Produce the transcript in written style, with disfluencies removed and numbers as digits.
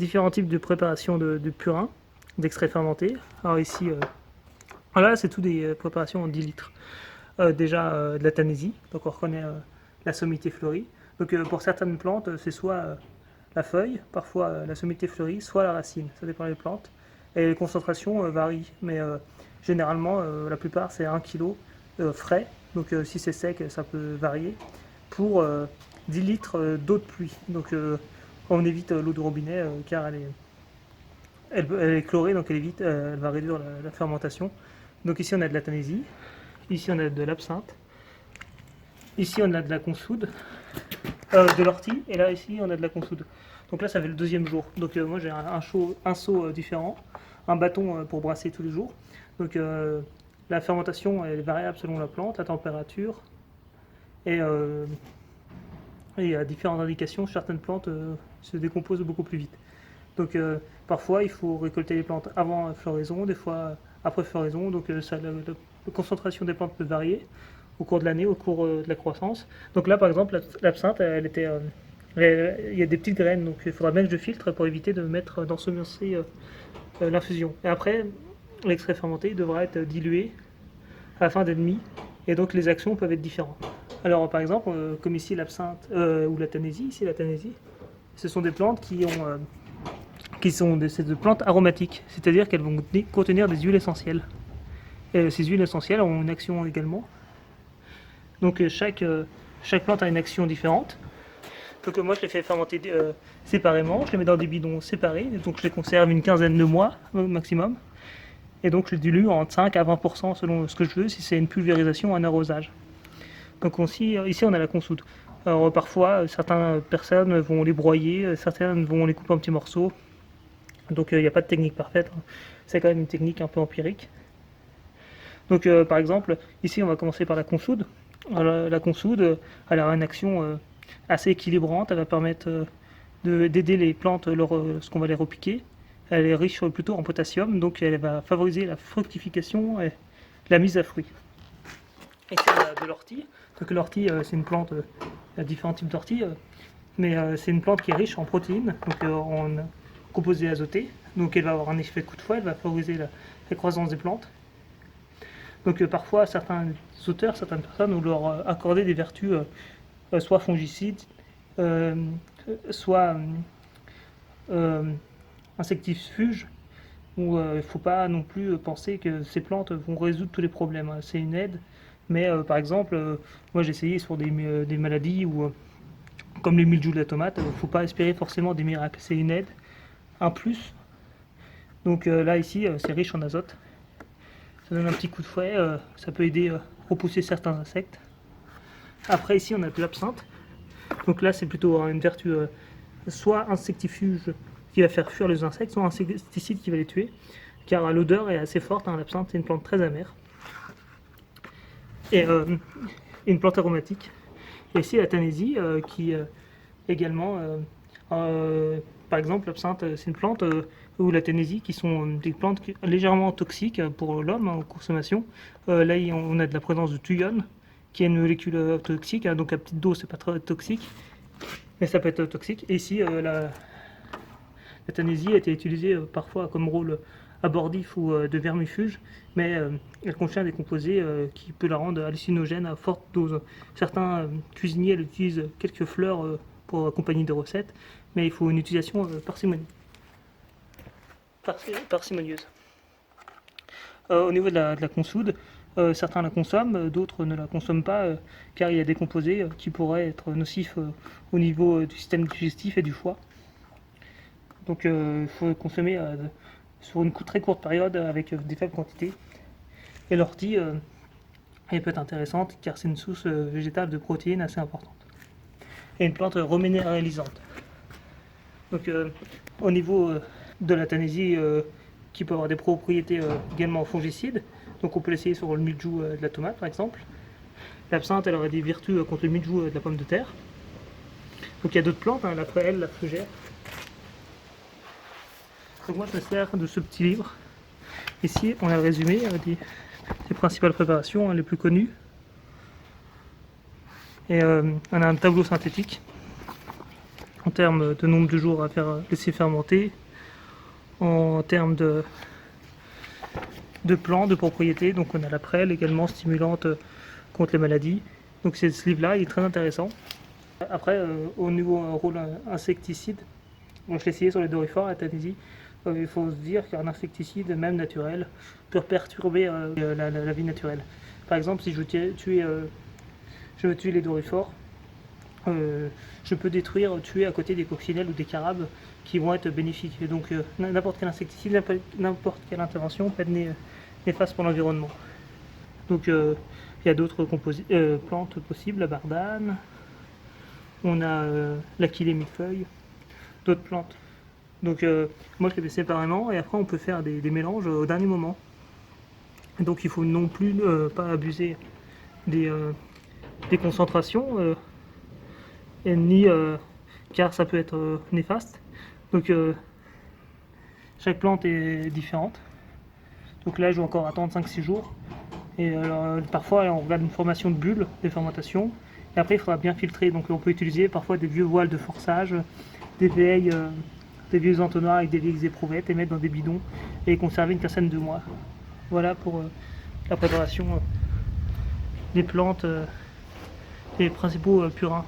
différents types de préparation de purin, d'extrait fermenté. Alors ici, voilà, c'est tout des préparations en 10 litres. Déjà de la tanésie, donc on reconnaît la sommité fleurie. Donc pour certaines plantes, c'est soit la feuille, parfois la sommité fleurie, soit la racine, ça dépend des plantes. Et les concentrations varient, mais généralement, la plupart c'est 1 kg frais, donc si c'est sec, ça peut varier, pour 10 litres d'eau de pluie. Donc on évite l'eau de robinet car elle est chlorée, donc elle va réduire la fermentation. Donc ici on a de la tanésie, ici on a de l'absinthe, ici on a de la consoude, de l'ortie, et là ici on a de la consoude. Donc là ça fait le deuxième jour. Donc moi j'ai un seau différent, un bâton pour brasser tous les jours. Donc la fermentation est variable selon la plante, la température, et il y a différentes indications. Certaines plantes se décomposent beaucoup plus vite. Donc parfois il faut récolter les plantes avant floraison, des fois après floraison. Donc la concentration des plantes peut varier au cours de l'année, au cours de la croissance. Donc là par exemple l'absinthe, il y a des petites graines, donc il faudra bien que je filtre pour éviter de mettre d'ensemencer l'infusion. Et après l'extrait fermenté devra être dilué à la fin d'ennemi, et donc les actions peuvent être différentes. Alors par exemple, comme ici l'absinthe ou la tanésie, ici la tanésie, ce sont des plantes qui sont des plantes aromatiques, c'est-à-dire qu'elles vont contenir des huiles essentielles. Et ces huiles essentielles ont une action également. Donc chaque plante a une action différente. Donc moi je les fais fermenter séparément, je les mets dans des bidons séparés, donc je les conserve une quinzaine de mois au maximum. Et donc je les dilue en 5 à 20% selon ce que je veux, si c'est une pulvérisation ou un arrosage. Donc ici on a la consoude. Alors parfois certaines personnes vont les broyer, certaines vont les couper en petits morceaux. Donc il n'y a pas de technique parfaite, hein. C'est quand même une technique un peu empirique. Donc par exemple, ici on va commencer par la consoude. Alors, la consoude, elle a une action assez équilibrante, elle va permettre d'aider les plantes lorsqu'on va les repiquer. Elle est riche plutôt en potassium, donc elle va favoriser la fructification et la mise à fruit. Ici on a de l'ortie. Donc l'ortie c'est une plante, il y a différents types d'ortie, mais c'est une plante qui est riche en protéines, donc en composés azotés. Donc elle va avoir un effet de coup de fouet, elle va favoriser la croissance des plantes. Donc parfois certains auteurs, certaines personnes vont leur accorder des vertus soit fongicides, soit insectifuges, où il ne faut pas non plus penser que ces plantes vont résoudre tous les problèmes. C'est une aide, mais par exemple, moi j'ai essayé sur des maladies comme les mildious de la tomate, il ne faut pas espérer forcément des miracles. C'est une aide, un plus. Donc là ici, c'est riche en azote. Ça donne un petit coup de fouet, ça peut aider à repousser certains insectes. Après ici on a de l'absinthe. Donc là c'est plutôt une vertu soit insectifuge qui va faire fuir les insectes, soit insecticide qui va les tuer. Car l'odeur est assez forte, hein, l'absinthe c'est une plante très amère. Et une plante aromatique. Et ici la tanésie qui également, par exemple l'absinthe c'est une plante ou la tanésie qui sont des plantes légèrement toxiques pour l'homme en consommation. Là on a de la présence de thuione qui est une molécule toxique, hein, donc à petite dose c'est pas très toxique, mais ça peut être toxique. Et ici la tanésie a été utilisée parfois comme rôle abortif ou de vermifuge, mais elle contient des composés qui peuvent la rendre hallucinogène à forte dose. Certains cuisiniers utilisent quelques fleurs pour accompagner des recettes, mais il faut une utilisation parcimonieuse. Au niveau de la consoude, certains la consomment, d'autres ne la consomment pas, car il y a des composés qui pourraient être nocifs au niveau du système digestif et du foie. Donc il faut consommer sur une très courte période avec des faibles quantités. Et l'ortie elle peut être intéressante car c'est une source végétale de protéines assez importante. Et une plante reminéralisante. Donc au niveau de la tanésie qui peut avoir des propriétés également fongicides, donc on peut l'essayer sur le mildiou de la tomate par exemple. L'absinthe elle aurait des vertus contre le mildiou de la pomme de terre. Donc il y a d'autres plantes, hein, la prêle, la fougère. Donc moi je me sers de ce petit livre. Ici on a le résumé des principales préparations, hein, les plus connues. Et on a un tableau synthétique en termes de nombre de jours à laisser fermenter, en termes de plans, de propriétés. Donc on a la prêle également stimulante contre les maladies. Donc ce livre-là, il est très intéressant. Après, au niveau rôle insecticide, moi je l'ai essayé sur les dorifores, la Tanésie. Il faut se dire qu'un insecticide, même naturel, peut perturber la vie naturelle. Par exemple, si je veux tuer les dorifores, je peux tuer à côté des coccinelles ou des carabes qui vont être bénéfiques. Et donc n'importe quel insecticide, n'importe quelle intervention peut être néfaste pour l'environnement. Donc il y a d'autres plantes possibles, la bardane, on a l'achillée millefeuille, d'autres plantes. Donc moi je les fais séparément et après on peut faire des mélanges au dernier moment. Donc il faut non plus pas abuser des concentrations car ça peut être néfaste. Donc chaque plante est différente. Donc là je vais encore attendre 5-6 jours. Et alors, parfois on regarde une formation de bulles, des fermentations. Et après il faudra bien filtrer. Donc on peut utiliser parfois des vieux voiles de forçage, des vieux entonnoirs avec des vieilles éprouvettes et mettre dans des bidons et conserver une quinzaine de mois. Voilà pour la préparation des plantes, des principaux purins.